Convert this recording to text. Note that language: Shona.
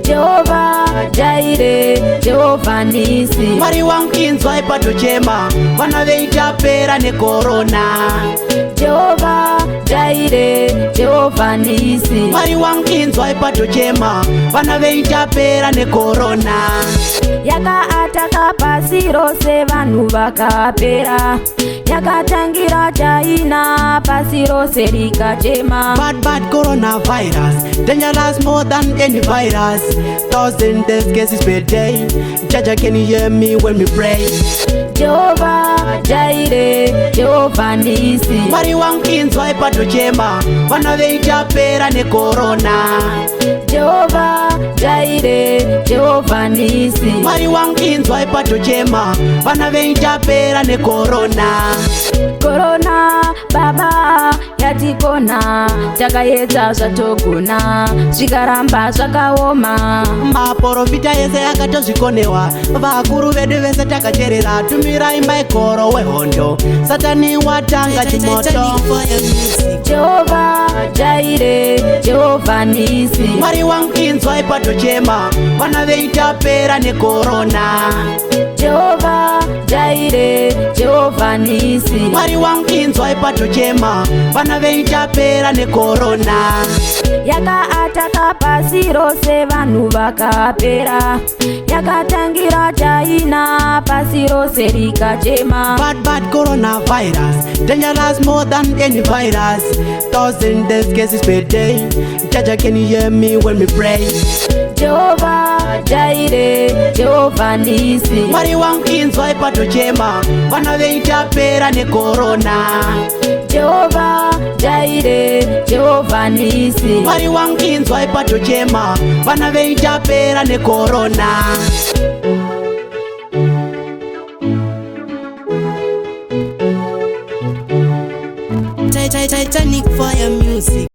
Jehovah Jaire, Jehovah Nisi. Mwari wangu inzwa ipatochema, vana veitapera nekorona. Jehovah Jaire, Jehovah Nisi. Mwari wangu inzwa ipatochema, vana veitapera nekorona. Yakaataka pasi rose vanhu vakapera, yakatangira China pasi rose rikachema. Bad coronavirus, dangerous more than any virus. 1,000 death cases per day. Jaja, can you hear me when we pray? Jehovah Jaire, Jehovah Nisi. Mwari wangu inzwa ipatochema, vana veitapera nekorona. Jehovah Jaire, Jehovah Nisi. Mwari wangu inzwa ipatochema, vana veitapera nekorona. Corona baba yatikona, takayedza zvatogona, zvikaramba zvakaoma. Maprofita yese akatozvikonewa, vakuru vedu vese takacherera. Tumirai maikoro wehondo, Satani watanga chimoto. Jehovah Jaire, Jehovah Nisi. Mwari wangu inzwa ipatochema, vana veitapera nekorona. Jehovah Jaire, Jehovah Nisi. Mwari wangu inzwa ipatochema, vana veitapera nekorona. Yakaataka pasi rose vanhu vakapera, yakatangira China pasi rose rikachema. Bad coronavirus, dangerous more than any virus. 1,000 death cases per day. Jaja, can you hear me when we pray? Jehovah Jaire, Jehovah Nisi. Mwari wangu inzwa ipatochema, vana veitapera nekorona. Jehovah Jaire, Jehovah Nisi. Mwari wangu inzwa ipatochema, vana veitapera nekorona. Titanic fire music.